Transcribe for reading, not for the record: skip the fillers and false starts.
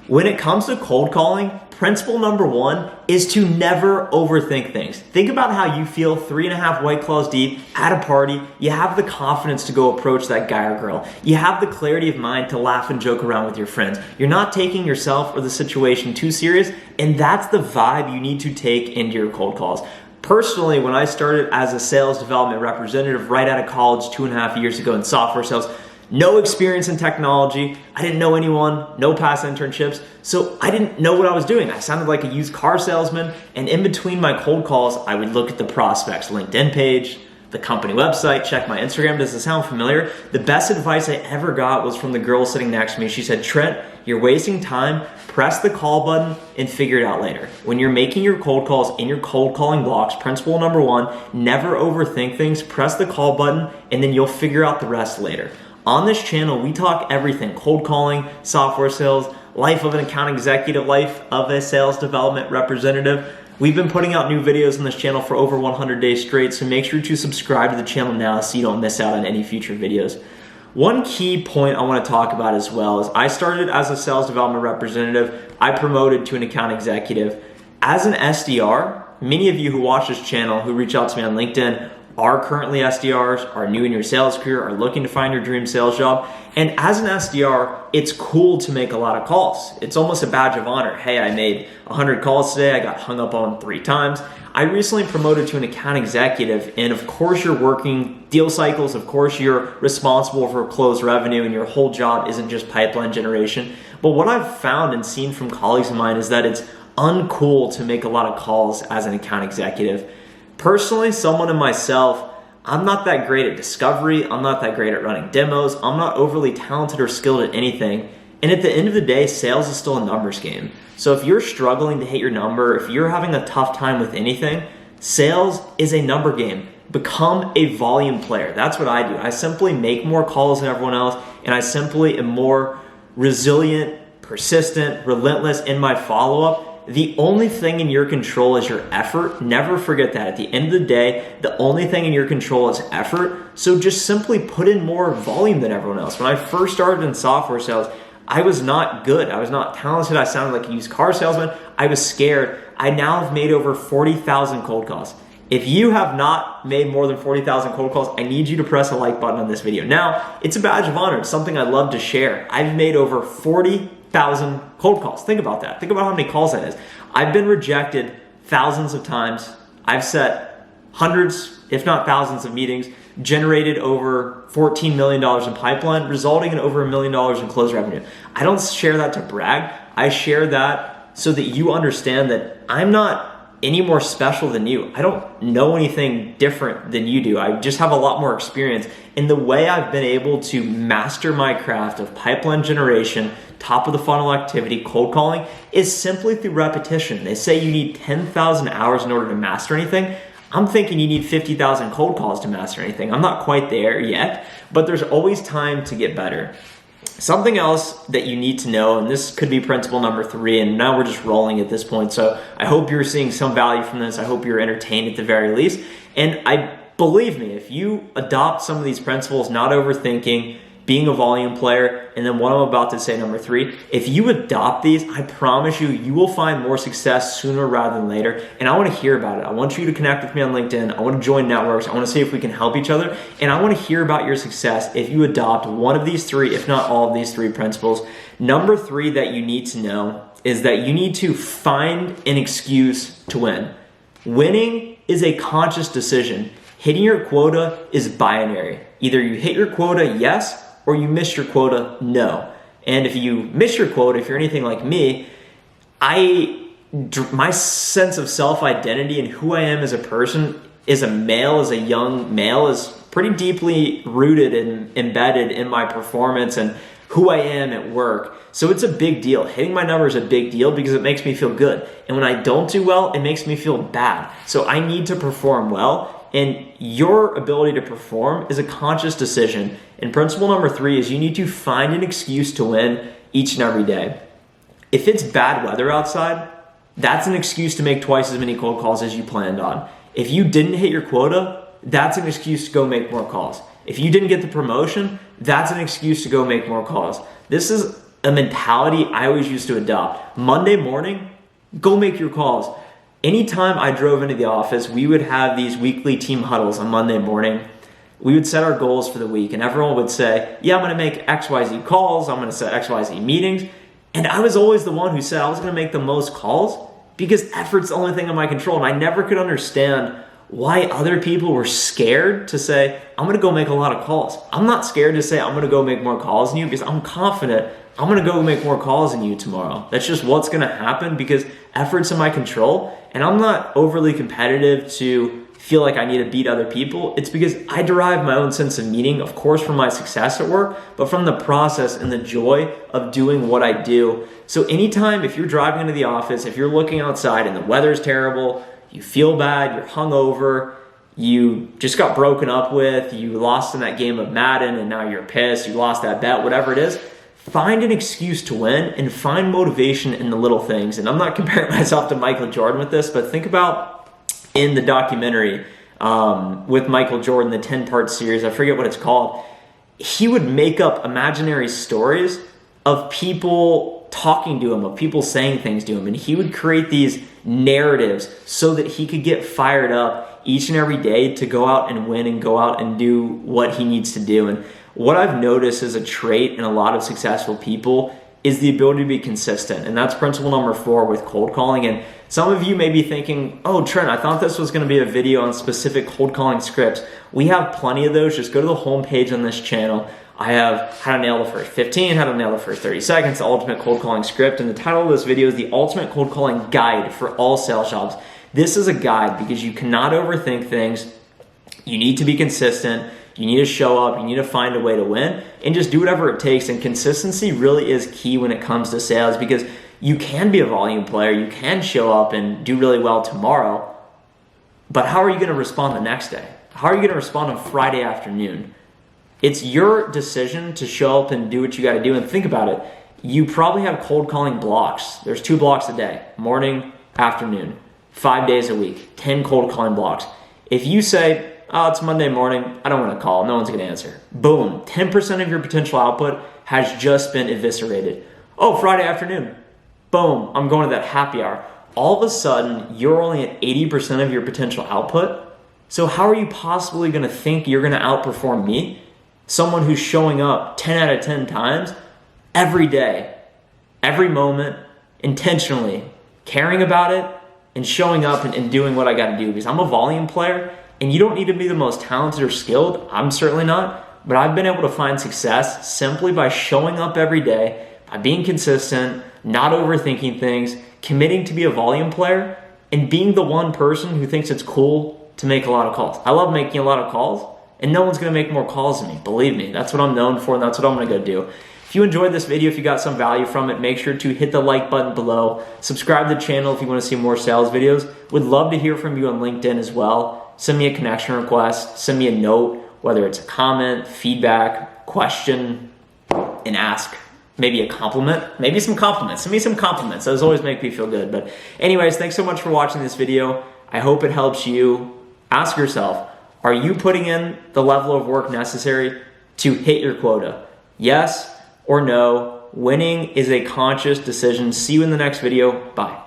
When it comes to cold calling, principle number one is to never overthink things. Think about how you feel 3.5 White Claws deep at a party. You have the confidence to go approach that guy or girl. You have the clarity of mind to laugh and joke around with your friends. You're not taking yourself or the situation too serious, and that's the vibe you need to take into your cold calls. Personally, when I started as a sales development representative right out of college 2.5 years ago in software sales, no experience in technology. I didn't know anyone, no past internships, so I didn't know what I was doing. I sounded like a used car salesman, and in between my cold calls, I would look at the prospect's LinkedIn page, the company website, check my Instagram. Does this sound familiar? The best advice I ever got was from the girl sitting next to me. She said, Trent, you're wasting time. Press the call button and figure it out later. When you're making your cold calls in your cold calling blocks, principle number one, never overthink things. Press the call button, and then you'll figure out the rest later. On this channel, we talk everything: cold calling, software sales, life of an account executive, life of a sales development representative. We've been putting out new videos on this channel for over 100 days straight, so make sure to subscribe to the channel now so you don't miss out on any future videos. One key point I want to talk about as well is I started as a sales development representative. I promoted to an account executive. As an SDR, many of you who watch this channel, who reach out to me on LinkedIn, are currently SDRs, are new in your sales career, are looking to find your dream sales job. And as an SDR, it's cool to make a lot of calls. It's almost a badge of honor. Hey, I made 100 calls today. I got hung up on 3 times. I recently promoted to an account executive, and of course you're working deal cycles. Of course you're responsible for closed revenue, and your whole job isn't just pipeline generation. But what I've found and seen from colleagues of mine is that it's uncool to make a lot of calls as an account executive. Personally, someone in myself, I'm not that great at discovery. I'm not that great at running demos. I'm not overly talented or skilled at anything. And at the end of the day, sales is still a numbers game. So if you're struggling to hit your number, if you're having a tough time with anything, sales is a number game. Become a volume player. That's what I do. I simply make more calls than everyone else, and I simply am more resilient, persistent, relentless in my follow-up. The only thing in your control is your effort. Never forget that. At the end of the day, the only thing in your control is effort. So just simply put in more volume than everyone else. When I first started in software sales, I was not good. I was not talented. I sounded like a used car salesman. I was scared. I now have made over 40,000 cold calls. If you have not made more than 40,000 cold calls, I need you to press a like button on this video. Now, it's a badge of honor. It's something I love to share. I've made over 40,000 cold calls. Think about that. Think about how many calls that is. I've been rejected thousands of times. I've set hundreds, if not thousands of meetings, generated over $14 million in pipeline, resulting in over $1 million in closed revenue. I don't share that to brag. I share that so that you understand that I'm not any more special than you. I don't know anything different than you do. I just have a lot more experience. And the way I've been able to master my craft of pipeline generation, top of the funnel activity, cold calling, is simply through repetition. They say you need 10,000 hours in order to master anything. I'm thinking you need 50,000 cold calls to master anything. I'm not quite there yet, but there's always time to get better. Something else that you need to know, and this could be principle number 3, and now we're just rolling at this point, so I hope you're seeing some value from this. I hope you're entertained at the very least. And believe me, if you adopt some of these principles, not overthinking, being a volume player, and then what I'm about to say, number 3, if you adopt these, I promise you, you will find more success sooner rather than later. And I want to hear about it. I want you to connect with me on LinkedIn. I want to join networks. I want to see if we can help each other. And I want to hear about your success if you adopt one of these 3, if not all of these 3 principles. Number 3 that you need to know is that you need to find an excuse to win. Winning is a conscious decision. Hitting your quota is binary. Either you hit your quota, yes, or you miss your quota, no. And if you miss your quota, if you're anything like me, my sense of self-identity and who I am as a person, as a male, as a young male, is pretty deeply rooted and embedded in my performance and who I am at work. So it's a big deal. Hitting my number is a big deal because it makes me feel good. And when I don't do well, it makes me feel bad. So I need to perform well. And your ability to perform is a conscious decision. And principle number 3 is you need to find an excuse to win each and every day. If it's bad weather outside, that's an excuse to make twice as many cold calls as you planned on. If you didn't hit your quota, that's an excuse to go make more calls. If you didn't get the promotion, that's an excuse to go make more calls. This is a mentality I always used to adopt. Monday morning, go make your calls. Anytime I drove into the office, we would have these weekly team huddles on Monday morning. We would set our goals for the week, and everyone would say, yeah, I'm going to make XYZ calls, I'm going to set XYZ meetings. And I was always the one who said I was going to make the most calls because effort's the only thing in my control. And I never could understand why other people were scared to say, I'm going to go make a lot of calls. I'm not scared to say I'm going to go make more calls than you because I'm confident I'm going to go make more calls than you tomorrow. That's just what's going to happen because effort's in my control. And I'm not overly competitive to feel like I need to beat other people. It's because I derive my own sense of meaning, of course, from my success at work, but from the process and the joy of doing what I do. So anytime, if you're driving into the office, if you're looking outside and the weather's terrible, you feel bad, you're hungover, you just got broken up with, you lost in that game of Madden and now you're pissed, you lost that bet, whatever it is, find an excuse to win and find motivation in the little things. And I'm not comparing myself to Michael Jordan with this, but think about in the documentary with Michael Jordan, the 10-part series, I forget what it's called, he would make up imaginary stories of people talking to him, of people saying things to him, and he would create these narratives so that he could get fired up each and every day to go out and win and go out and do what he needs to do. And what I've noticed as a trait in a lot of successful people is the ability to be consistent. And that's principle number 4 with cold calling. And some of you may be thinking, oh, Trent, I thought this was going to be a video on specific cold calling scripts. We have plenty of those. Just go to the homepage on this channel. I have how to nail the first 15, how to nail the first 30 seconds, the ultimate cold calling script. And the title of this video is the ultimate cold calling guide for all sales jobs. This is a guide because you cannot overthink things. You need to be consistent. You need to show up. You need to find a way to win and just do whatever it takes. And consistency really is key when it comes to sales because you can be a volume player. You can show up and do really well tomorrow. But how are you going to respond the next day? How are you going to respond on Friday afternoon? It's your decision to show up and do what you got to do. And think about it. You probably have cold calling blocks. There's 2 blocks a day, morning, afternoon, 5 days a week, 10 cold calling blocks. If you say, oh, it's Monday morning, I don't want to call, no one's going to answer. Boom, 10% of your potential output has just been eviscerated. Oh, Friday afternoon, boom, I'm going to that happy hour. All of a sudden, you're only at 80% of your potential output. So how are you possibly going to think you're going to outperform me? Someone who's showing up 10 out of 10 times every day, every moment, intentionally, caring about it, and showing up and doing what I got to do. Because I'm a volume player, and you don't need to be the most talented or skilled. I'm certainly not. But I've been able to find success simply by showing up every day, by being consistent, not overthinking things, committing to be a volume player, and being the one person who thinks it's cool to make a lot of calls. I love making a lot of calls. And no one's going to make more calls than me. Believe me, that's what I'm known for, and that's what I'm going to go do. If you enjoyed this video, if you got some value from it, make sure to hit the like button below. Subscribe to the channel if you want to see more sales videos. Would love to hear from you on LinkedIn as well. Send me a connection request. Send me a note, whether it's a comment, feedback, question, and ask. Maybe a compliment. Maybe some compliments. Send me some compliments. Those always make me feel good. But anyways, thanks so much for watching this video. I hope it helps you. Ask yourself, are you putting in the level of work necessary to hit your quota? Yes or no? Winning is a conscious decision. See you in the next video. Bye.